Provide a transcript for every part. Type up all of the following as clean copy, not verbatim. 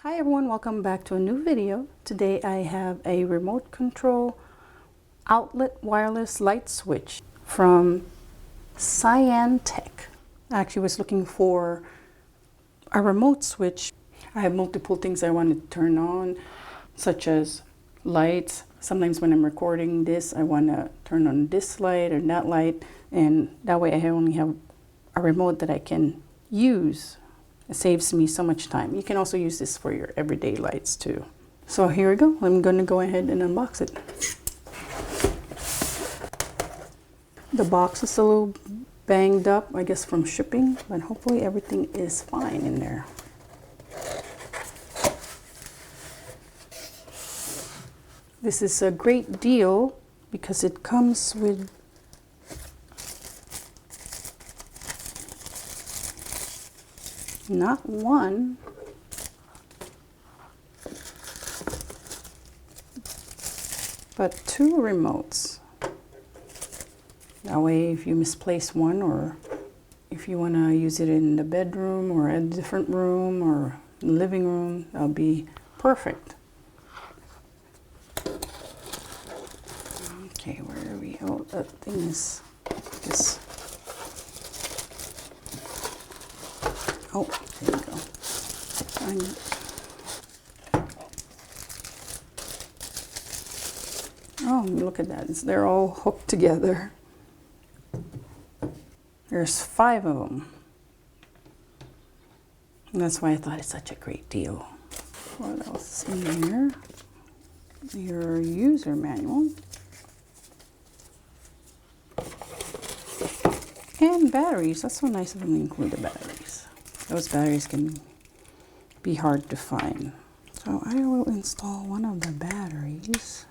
Hi everyone, welcome back to a new video. Today I have a remote control outlet wireless light switch from Scientech. I actually was looking for a remote switch. I have multiple things I want to turn on, such as lights. Sometimes when I'm recording this, I want to turn on this light or that light, and that way I only have a remote that I can use. It saves me so much time. You can also use this for your everyday lights too. So here we go. I'm going to go ahead and unbox it. The box is a little banged up, I guess from shipping, but hopefully everything is fine in there. This is a great deal because it comes with not one, but two remotes. That way if you misplace one, or if you want to use it in the bedroom or a different room or the living room, that'll be perfect. Okay, where are we? Oh, that thing is this. Oh, there you go. Find it. Oh, look at that. They're all hooked together. There's 5 of them. And that's why I thought it's such a great deal. What else is in here? Your user manual. And batteries. That's so nice of them to include the batteries. Those batteries can be hard to find. So I will install one of the batteries.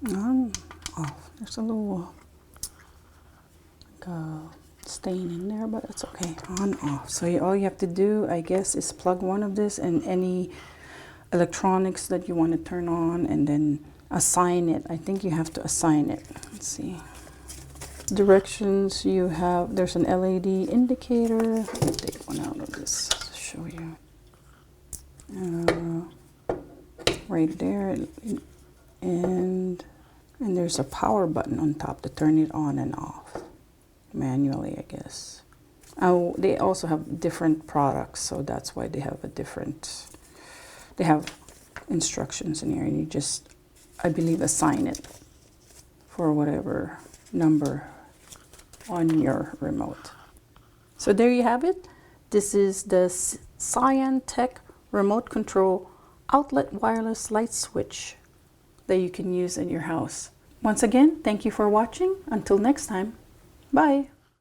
On, off. There's a little stain in there, but it's okay. On, off. So all you have to do, I guess, is plug one of this and any electronics that you want to turn on, and then assign it. I think you have to assign it. Let's see. Directions you have, there's an LED indicator. Let me take one out of this to show you. Right there. And there's a power button on top to turn it on and off manually, I guess. Oh, they also have different products, so that's why they have a different, they have instructions in here, and you just, I believe, assign it for whatever number on your remote. So there you have it. This is the Scientech remote control outlet wireless light switch that you can use in your house. Once again, thank you for watching. Until next time, bye.